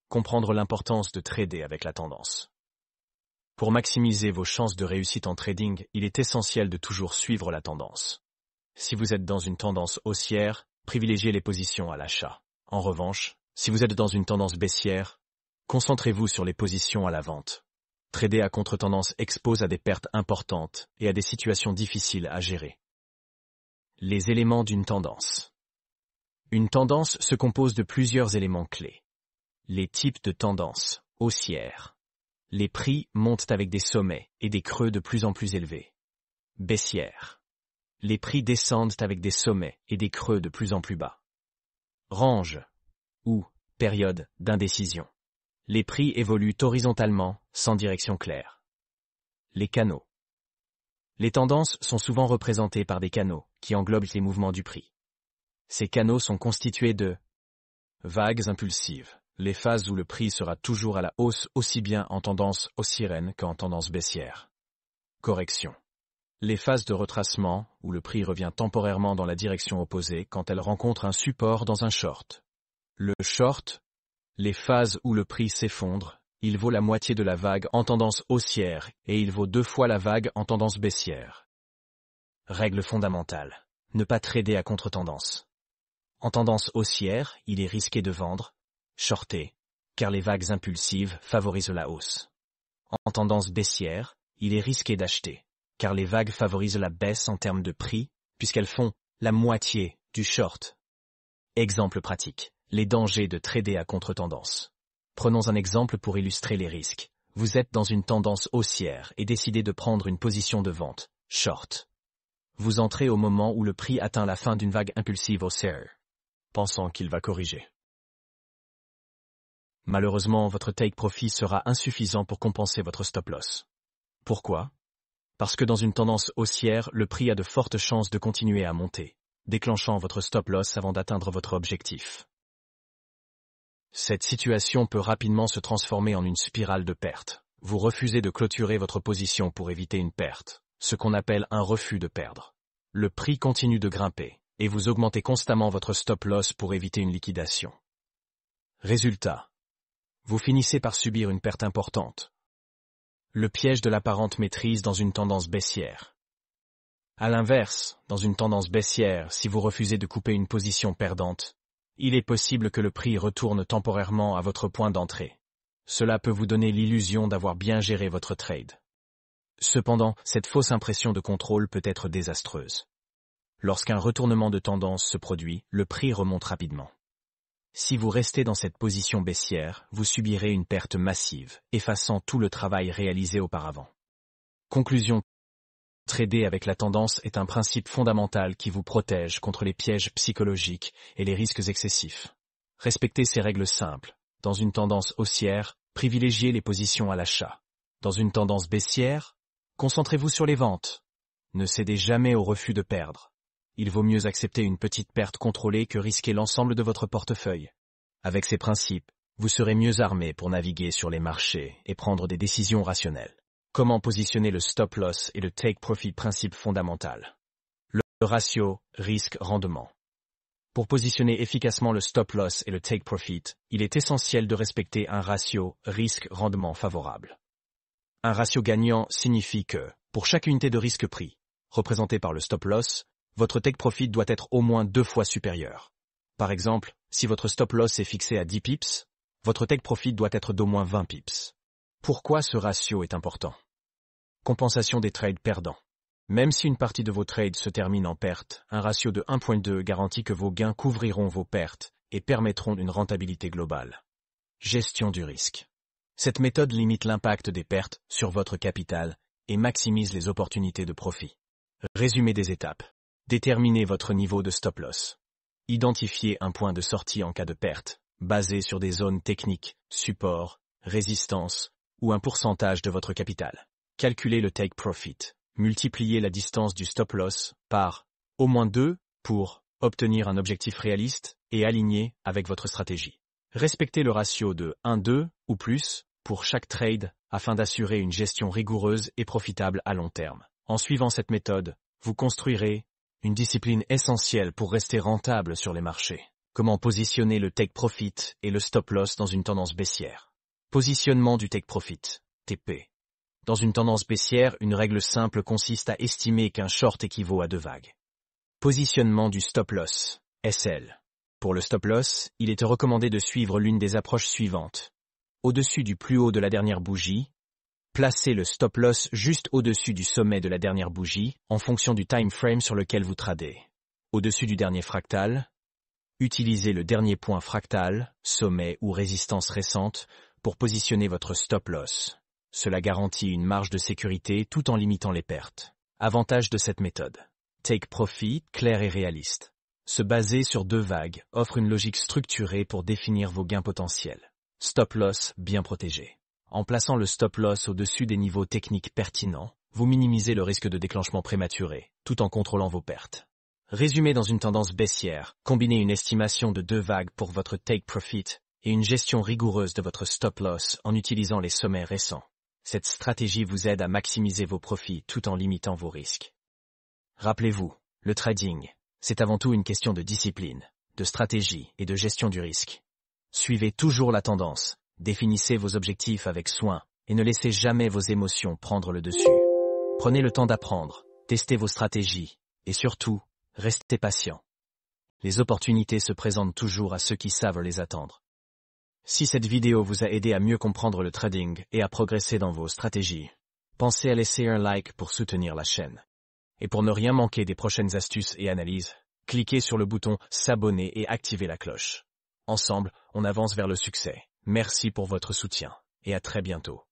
Comprendre l'importance de trader avec la tendance. Pour maximiser vos chances de réussite en trading, il est essentiel de toujours suivre la tendance. Si vous êtes dans une tendance haussière, privilégiez les positions à l'achat. En revanche, si vous êtes dans une tendance baissière, concentrez-vous sur les positions à la vente. Trader à contre-tendance expose à des pertes importantes et à des situations difficiles à gérer. Les éléments d'une tendance. Une tendance se compose de plusieurs éléments clés. Les types de tendances haussières. Les prix montent avec des sommets et des creux de plus en plus élevés. Baissière. Les prix descendent avec des sommets et des creux de plus en plus bas. Range ou période d'indécision. Les prix évoluent horizontalement, sans direction claire. Les canaux. Les tendances sont souvent représentées par des canaux qui englobent les mouvements du prix. Ces canaux sont constitués de vagues impulsives, les phases où le prix sera toujours à la hausse aussi bien en tendance haussière qu'en tendance baissière. Correction. Les phases de retracement, où le prix revient temporairement dans la direction opposée quand elle rencontre un support dans un short. Le short, les phases où le prix s'effondre, il vaut la moitié de la vague en tendance haussière et il vaut 2 fois la vague en tendance baissière. Règle fondamentale. Ne pas trader à contre-tendance. En tendance haussière, il est risqué de vendre, shorter, car les vagues impulsives favorisent la hausse. En tendance baissière, il est risqué d'acheter, car les vagues favorisent la baisse en termes de prix, puisqu'elles font la moitié du short. Exemple pratique. Les dangers de trader à contre-tendance. Prenons un exemple pour illustrer les risques. Vous êtes dans une tendance haussière et décidez de prendre une position de vente, short. Vous entrez au moment où le prix atteint la fin d'une vague impulsive haussière, pensant qu'il va corriger. Malheureusement, votre take profit sera insuffisant pour compenser votre stop loss. Pourquoi? Parce que dans une tendance haussière, le prix a de fortes chances de continuer à monter, déclenchant votre stop loss avant d'atteindre votre objectif. Cette situation peut rapidement se transformer en une spirale de perte. Vous refusez de clôturer votre position pour éviter une perte, ce qu'on appelle un refus de perdre. Le prix continue de grimper, et vous augmentez constamment votre stop loss pour éviter une liquidation. Résultat. Vous finissez par subir une perte importante. Le piège de l'apparente maîtrise dans une tendance baissière. À l'inverse, dans une tendance baissière, si vous refusez de couper une position perdante, il est possible que le prix retourne temporairement à votre point d'entrée. Cela peut vous donner l'illusion d'avoir bien géré votre trade. Cependant, cette fausse impression de contrôle peut être désastreuse. Lorsqu'un retournement de tendance se produit, le prix remonte rapidement. Si vous restez dans cette position baissière, vous subirez une perte massive, effaçant tout le travail réalisé auparavant. Conclusion. Trader avec la tendance est un principe fondamental qui vous protège contre les pièges psychologiques et les risques excessifs. Respectez ces règles simples. Dans une tendance haussière, privilégiez les positions à l'achat. Dans une tendance baissière, concentrez-vous sur les ventes. Ne cédez jamais au refus de perdre. Il vaut mieux accepter une petite perte contrôlée que risquer l'ensemble de votre portefeuille. Avec ces principes, vous serez mieux armé pour naviguer sur les marchés et prendre des décisions rationnelles. Comment positionner le stop loss et le take profit, principe fondamental. Le ratio risque-rendement. Pour positionner efficacement le stop loss et le take profit, il est essentiel de respecter un ratio risque-rendement favorable. Un ratio gagnant signifie que, pour chaque unité de risque-prix, représentée par le stop loss, votre take profit doit être au moins 2 fois supérieur. Par exemple, si votre stop loss est fixé à 10 pips, votre take profit doit être d'au moins 20 pips. Pourquoi ce ratio est important? Compensation des trades perdants. Même si une partie de vos trades se termine en perte, un ratio de 1.2 garantit que vos gains couvriront vos pertes et permettront une rentabilité globale. Gestion du risque. Cette méthode limite l'impact des pertes sur votre capital et maximise les opportunités de profit. Résumé des étapes. Déterminez votre niveau de stop loss. Identifiez un point de sortie en cas de perte, basé sur des zones techniques, support, résistance ou un pourcentage de votre capital. Calculez le take profit. Multipliez la distance du stop loss par au moins 2 pour obtenir un objectif réaliste et aligné avec votre stratégie. Respectez le ratio de 1-2 ou plus pour chaque trade afin d'assurer une gestion rigoureuse et profitable à long terme. En suivant cette méthode, vous construirez une discipline essentielle pour rester rentable sur les marchés. Comment positionner le take profit et le stop loss dans une tendance baissière. Positionnement du take profit, TP. Dans une tendance baissière, une règle simple consiste à estimer qu'un short équivaut à 2 vagues. Positionnement du stop loss, SL. Pour le stop loss, il est recommandé de suivre l'une des approches suivantes. Au-dessus du plus haut de la dernière bougie, placez le stop loss juste au-dessus du sommet de la dernière bougie, en fonction du time frame sur lequel vous tradez. Au-dessus du dernier fractal, utilisez le dernier point fractal, sommet ou résistance récente, pour positionner votre stop loss. Cela garantit une marge de sécurité tout en limitant les pertes. Avantage de cette méthode. Take profit, clair et réaliste. Se baser sur 2 vagues offre une logique structurée pour définir vos gains potentiels. Stop loss bien protégé. En plaçant le stop loss au-dessus des niveaux techniques pertinents, vous minimisez le risque de déclenchement prématuré, tout en contrôlant vos pertes. Résumé dans une tendance baissière, combinez une estimation de 2 vagues pour votre take profit et une gestion rigoureuse de votre stop loss en utilisant les sommets récents. Cette stratégie vous aide à maximiser vos profits tout en limitant vos risques. Rappelez-vous, le trading, c'est avant tout une question de discipline, de stratégie et de gestion du risque. Suivez toujours la tendance, définissez vos objectifs avec soin et ne laissez jamais vos émotions prendre le dessus. Prenez le temps d'apprendre, testez vos stratégies et surtout, restez patient. Les opportunités se présentent toujours à ceux qui savent les attendre. Si cette vidéo vous a aidé à mieux comprendre le trading et à progresser dans vos stratégies, pensez à laisser un like pour soutenir la chaîne. Et pour ne rien manquer des prochaines astuces et analyses, cliquez sur le bouton s'abonner et activez la cloche. Ensemble, on avance vers le succès. Merci pour votre soutien et à très bientôt.